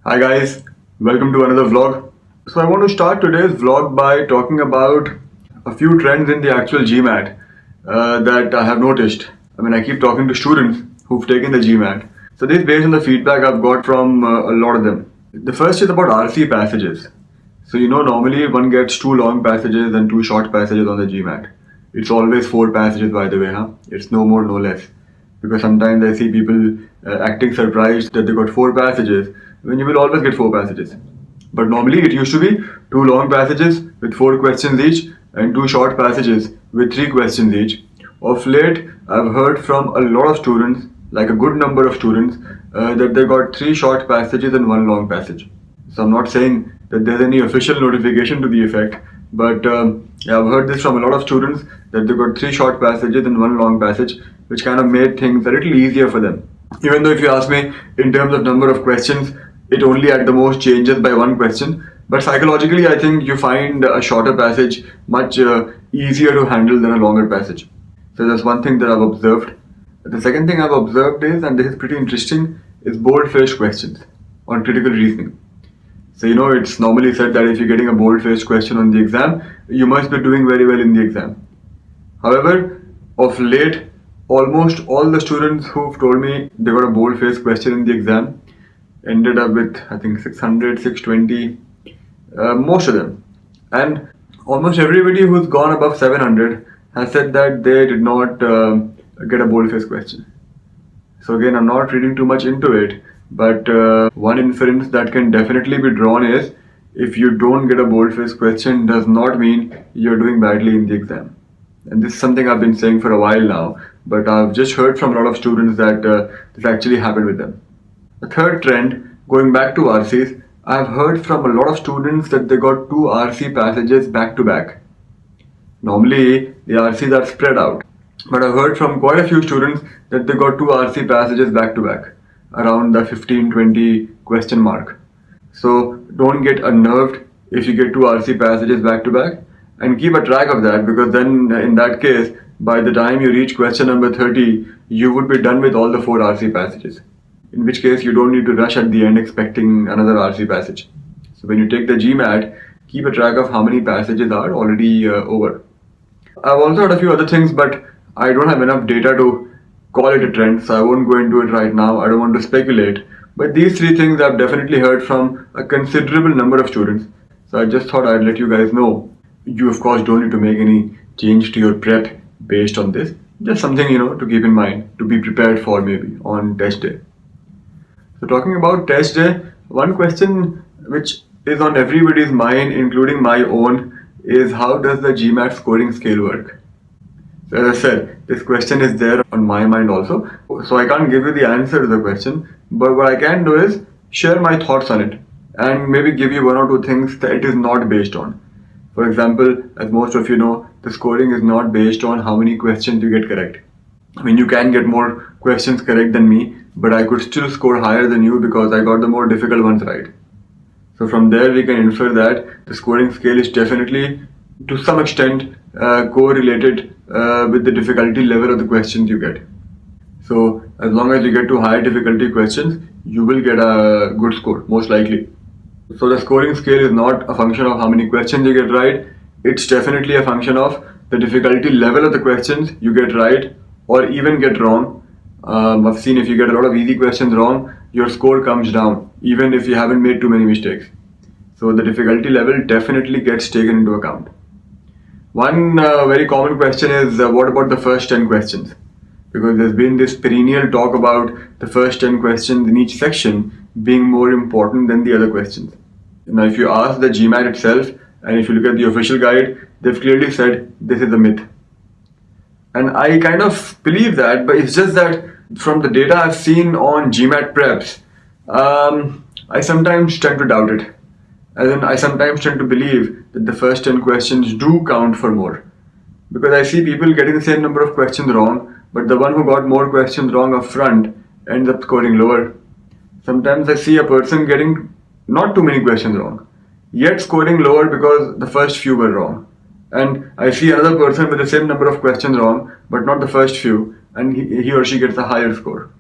Hi guys, welcome to another vlog. So I want to start today's vlog by talking about a few trends in the actual GMAT that I have noticed. I keep talking to students who've taken the GMAT. So this is based on the feedback I've got from a lot of them. The first is about RC passages. So normally one gets two long passages and two short passages on the GMAT. It's always four passages, by the way, huh? It's no more, no less. Because sometimes I see people acting surprised that they got four passages when you will always get four passages. But normally it used to be two long passages with four questions each and two short passages with three questions each. Of late, I've heard from a lot of students, like a good number of students, that they got three short passages and one long passage. So I'm not saying that there's any official notification to the effect, but I've heard this from a lot of students that they got three short passages and one long passage, which kind of made things a little easier for them. Even though if you ask me, in terms of number of questions, it only at the most changes by one question, but psychologically I think you find a shorter passage much easier to handle than a longer passage. So that's one thing that I've observed. The second thing I've observed is, and this is pretty interesting, is bold-faced questions on critical reasoning. So it's normally said that if you're getting a bold-faced question on the exam, you must be doing very well in the exam. However, of late, almost all the students who've told me they got a bold-faced question in the exam ended up with, I think, 600, 620, most of them. And almost everybody who's gone above 700 has said that they did not get a bold-faced question. So again, I'm not reading too much into it, but one inference that can definitely be drawn is if you don't get a bold-faced question does not mean you're doing badly in the exam. And this is something I've been saying for a while now, but I've just heard from a lot of students that this actually happened with them. The third trend, going back to RCs, I've heard from a lot of students that they got two RC passages back to back. Normally, the RCs are spread out, but I've heard from quite a few students that they got two RC passages back to back, around the 15-20 question mark. So don't get unnerved if you get two RC passages back to back, and keep a track of that, because then in that case, by the time you reach question number 30, you would be done with all the four RC passages. In which case you don't need to rush at the end expecting another RC passage. So when you take the GMAT, keep a track of how many passages are already over. I've also heard a few other things, but I don't have enough data to call it a trend, so I won't go into it right now. I don't want to speculate. But these three things I've definitely heard from a considerable number of students. So I just thought I'd let you guys know. You of course don't need to make any change to your prep based on this. Just something, to keep in mind, to be prepared for maybe on test day. So talking about test day, one question which is on everybody's mind, including my own, is how does the GMAT scoring scale work? So as I said, this question is there on my mind also. So I can't give you the answer to the question, but what I can do is share my thoughts on it and maybe give you one or two things that it is not based on. For example, as most of you know, the scoring is not based on how many questions you get correct. You can get more questions correct than me, but I could still score higher than you because I got the more difficult ones right. So from there we can infer that the scoring scale is definitely to some extent correlated with the difficulty level of the questions you get. So as long as you get to higher difficulty questions, you will get a good score, most likely. So the scoring scale is not a function of how many questions you get right, it's definitely a function of the difficulty level of the questions you get right or even get wrong. I've seen if you get a lot of easy questions wrong, your score comes down, even if you haven't made too many mistakes. So the difficulty level definitely gets taken into account. One very common question is what about the first 10 questions? Because there's been this perennial talk about the first 10 questions in each section being more important than the other questions. Now if you ask the GMAT itself, and if you look at the official guide, they've clearly said this is a myth. And I kind of believe that, but it's just that from the data I've seen on GMAT preps, I sometimes tend to doubt it. As in, I sometimes tend to believe that the first 10 questions do count for more. Because I see people getting the same number of questions wrong, but the one who got more questions wrong up front ends up scoring lower. Sometimes I see a person getting not too many questions wrong, yet scoring lower because the first few were wrong. And I see another person with the same number of questions wrong, but not the first few, and he or she gets a higher score.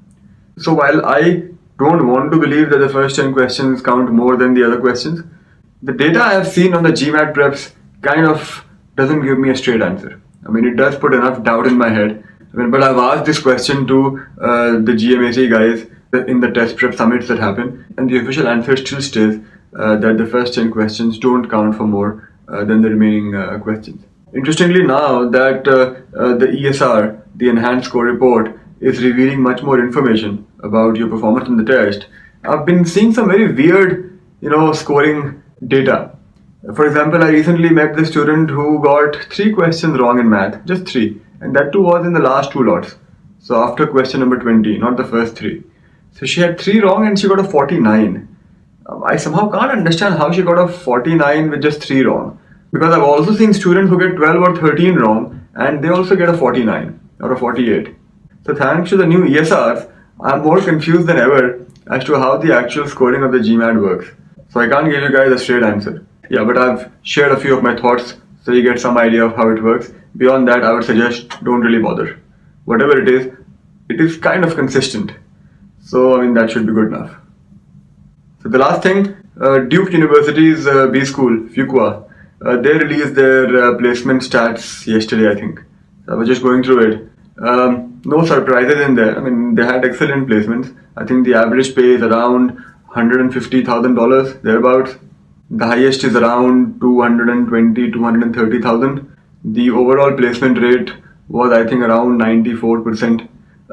So while I don't want to believe that the first 10 questions count more than the other questions. The data I have seen on the GMAT preps kind of doesn't give me a straight answer. I mean, it does put enough doubt in my head. I mean, but I've asked this question to the GMAT guys in the test prep summits that happen, and the official answer still stays that the first 10 questions don't count for more than the remaining questions. Interestingly, now that the ESR, the Enhanced Score Report, is revealing much more information about your performance in the test, I've been seeing some very weird, scoring data. For example, I recently met this student who got 3 questions wrong in math, just 3, and that too was in the last 2 lots. So after question number 20, not the first 3. So she had 3 wrong and she got a 49. I somehow can't understand how she got a 49 with just 3 wrong. Because I've also seen students who get 12 or 13 wrong and they also get a 49 or a 48. So thanks to the new ESRs, I'm more confused than ever as to how the actual scoring of the GMAT works. So I can't give you guys a straight answer. Yeah, but I've shared a few of my thoughts so you get some idea of how it works. Beyond that, I would suggest don't really bother. Whatever it is kind of consistent. So, that should be good enough. So the last thing, Duke University's B School, Fuqua, they released their placement stats yesterday, I think. So I was just going through it. No surprises in there. They had excellent placements. I think the average pay is around $150,000, thereabouts. The highest is around 230,000. The overall placement rate was, I think, around 94%.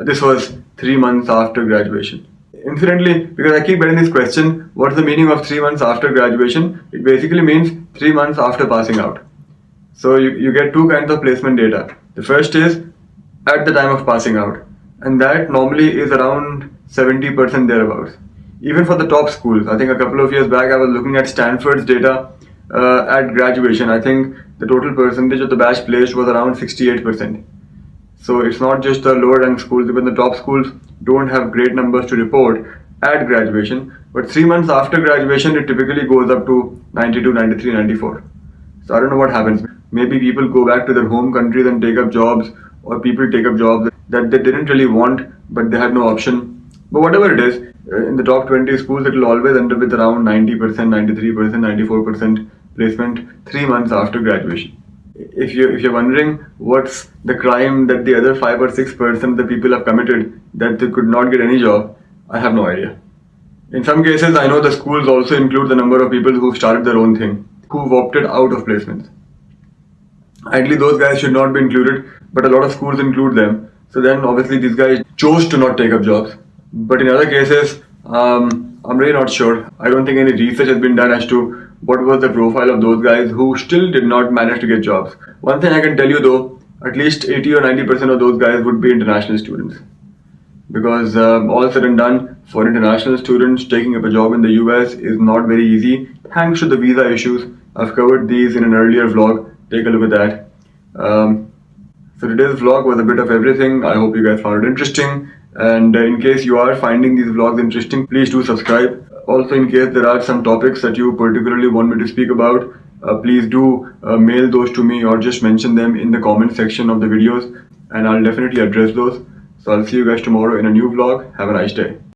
This was 3 months after graduation. Incidentally, because I keep getting this question, what's the meaning of 3 months after graduation? It basically means 3 months after passing out. So you get 2 kinds of placement data. The first is at the time of passing out, and that normally is around 70% thereabouts. Even for the top schools, I think a couple of years back I was looking at Stanford's data at graduation. I think the total percentage of the batch placed was around 68%. So it's not just the lower ranked schools, even the top schools don't have great numbers to report at graduation. But 3 months after graduation, it typically goes up to 92, 93, 94. So I don't know what happens. Maybe people go back to their home countries and take up jobs, or people take up jobs that they didn't really want, but they had no option. But whatever it is, in the top 20 schools, it will always end up with around 90%, 93%, 94% placement 3 months after graduation. If you're wondering what's the crime that the other 5 or 6% of the people have committed that they could not get any job, I have no idea. In some cases, I know the schools also include the number of people who've started their own thing, who've opted out of placements. Ideally, those guys should not be included, but a lot of schools include them. So then obviously these guys chose to not take up jobs. But in other cases, I'm really not sure. I don't think any research has been done as to what was the profile of those guys who still did not manage to get jobs. One thing I can tell you though, at least 80 or 90% of those guys would be international students. Because all said and done, for international students, taking up a job in the US is not very easy thanks to the visa issues. I've covered these in an earlier vlog. Take a look at that. So today's vlog was a bit of everything. I hope you guys found it interesting. And in case you are finding these vlogs interesting, please do subscribe. Also, in case there are some topics that you particularly want me to speak about, please do mail those to me or just mention them in the comment section of the videos, and I'll definitely address those. So I'll see you guys tomorrow in a new vlog. Have a nice day.